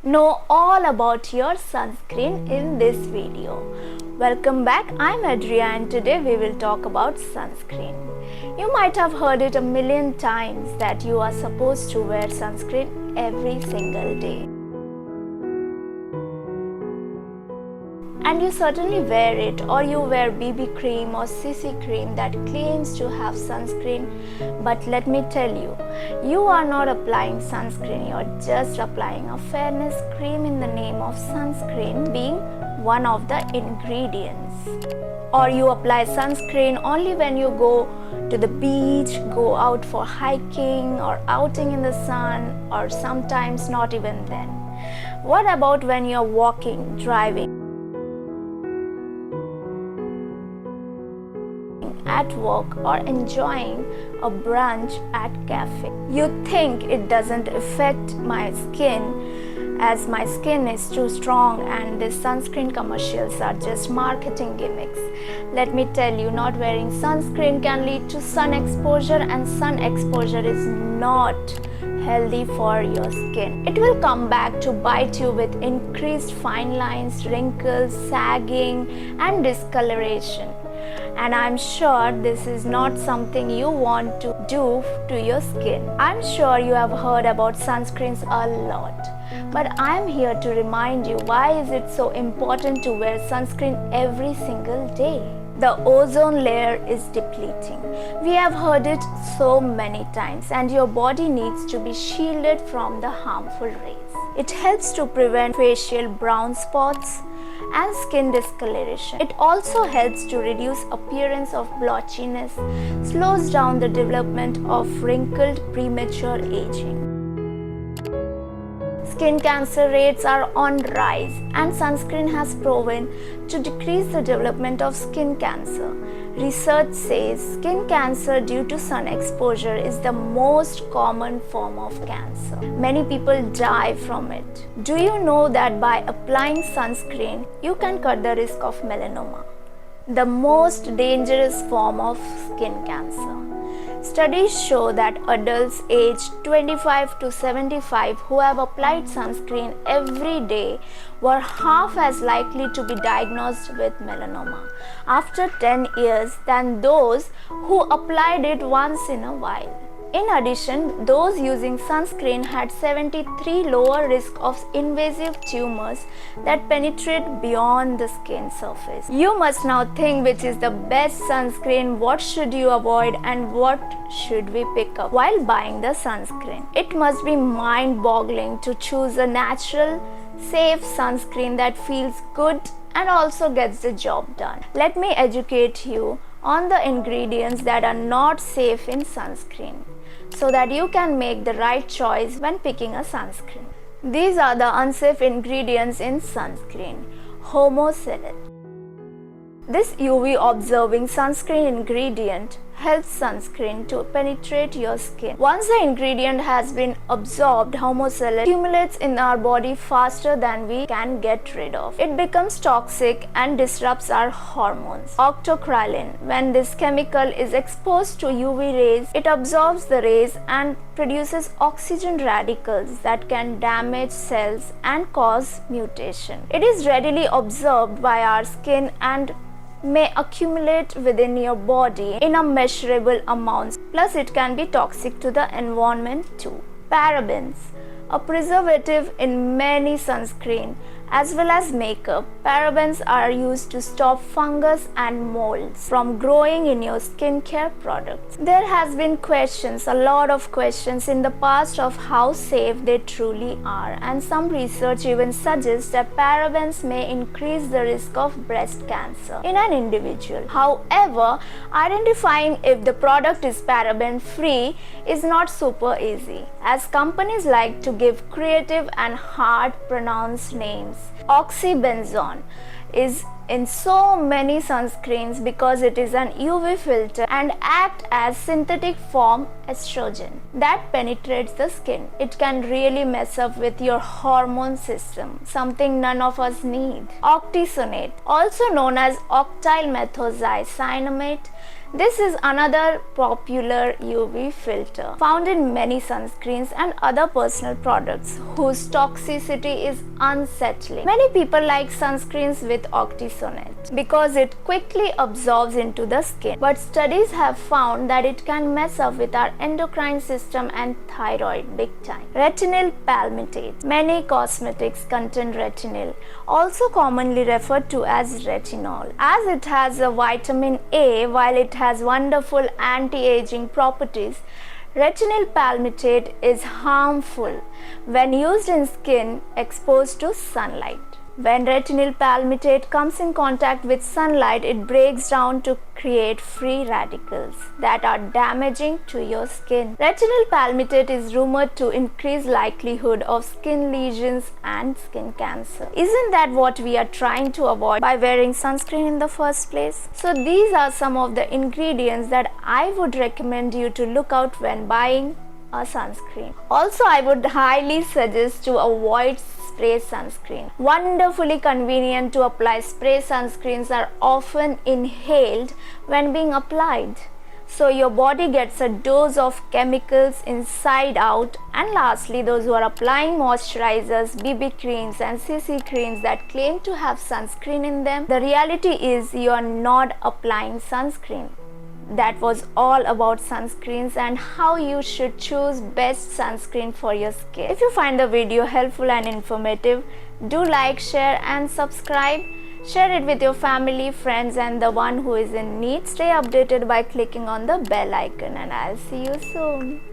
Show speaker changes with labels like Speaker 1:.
Speaker 1: Know all about your sunscreen in this video. Welcome back, I'm Adria and today we will talk about sunscreen. You might have heard it a million times that you are supposed to wear sunscreen every single day. And you certainly wear it, or you wear BB cream or CC cream that claims to have sunscreen. But let me tell you, you are not applying sunscreen, you're just applying a fairness cream in the name of sunscreen being one of the ingredients. Or you apply sunscreen only when you go to the beach, go out for hiking or outing in the sun, or sometimes not even then. What about when you're walking, driving, at work, or enjoying a brunch at cafe? You think it doesn't affect my skin as my skin is too strong and these sunscreen commercials are just marketing gimmicks. Let me tell you, not wearing sunscreen can lead to sun exposure, and sun exposure is not healthy for your skin. It will come back to bite you with increased fine lines, wrinkles, sagging and discoloration. And I'm sure this is not something you want to do to your skin. I'm sure you have heard about sunscreens a lot, but I'm here to remind you, why is it so important to wear sunscreen every single day? The ozone layer is depleting. We have heard it so many times, and your body needs to be shielded from the harmful rays. It helps to prevent facial brown spots and skin discoloration. It also helps to reduce appearance of blotchiness, slows down the development of wrinkled premature aging. Skin cancer rates are on rise, and sunscreen has proven to decrease the development of skin cancer. Research says skin cancer due to sun exposure is the most common form of cancer. Many people die from it. Do you know that by applying sunscreen, you can cut the risk of melanoma, the most dangerous form of skin cancer? Studies show that adults aged 25 to 75 who have applied sunscreen every day were half as likely to be diagnosed with melanoma after 10 years than those who applied it once in a while. In addition, those using sunscreen had 73% lower risk of invasive tumors that penetrate beyond the skin surface. You must now think which is the best sunscreen, what should you avoid, and what should we pick up while buying the sunscreen. It must be mind-boggling to choose a natural, safe sunscreen that feels good and also gets the job done. Let me educate you on the ingredients that are not safe in sunscreen, so that you can make the right choice when picking a sunscreen. These are the unsafe ingredients in sunscreen. Homosalate. This UV observing sunscreen ingredient helps sunscreen to penetrate your skin. Once the ingredient has been absorbed, homosalate accumulates in our body faster than we can get rid of. It becomes toxic and disrupts our hormones. Octocrylene. When this chemical is exposed to UV rays, it absorbs the rays and produces oxygen radicals that can damage cells and cause mutation. It is readily absorbed by our skin and may accumulate within your body in immeasurable amounts. Plus, it can be toxic to the environment too. Parabens, a preservative in many sunscreen as well as makeup. Parabens are used to stop fungus and molds from growing in your skincare products. There has been a lot of questions in the past of how safe they truly are, and some research even suggests that parabens may increase the risk of breast cancer in an individual. However, identifying if the product is paraben free is not super easy, as companies like to give creative and hard pronounced names. Oxybenzone is in so many sunscreens because it is an UV filter and acts as synthetic form estrogen that penetrates the skin. It can really mess up with your hormone system, something none of us need. Octisonate, also known as octyl methoxycinnamate, This is another popular UV filter found in many sunscreens and other personal products whose toxicity is unsettling. Many people like sunscreens with octysonate because it quickly absorbs into the skin. But studies have found that it can mess up with our endocrine system and thyroid big time. Retinol palmitate. Many cosmetics contain retinol, also commonly referred to as retinol, as it has a vitamin A. While it has wonderful anti-aging properties, retinol palmitate is harmful when used in skin exposed to sunlight. When retinol palmitate comes in contact with sunlight, it breaks down to create free radicals that are damaging to your skin. Retinol palmitate is rumored to increase likelihood of skin lesions and skin cancer. Isn't that what we are trying to avoid by wearing sunscreen in the first place? So these are some of the ingredients that I would recommend you to look out when buying a sunscreen. Also, I would highly suggest to avoid spray sunscreen. Wonderfully convenient to apply spray sunscreens are often inhaled when being applied. So your body gets a dose of chemicals inside out. And lastly, those who are applying moisturizers, BB creams and CC creams that claim to have sunscreen in them, the reality is you are not applying sunscreen. That was all about sunscreens and how you should choose best sunscreen for your skin. If you find the video helpful and informative, do like, share and subscribe. Share it with your family, friends and the one who is in need. Stay updated by clicking on the bell icon, and I'll see you soon.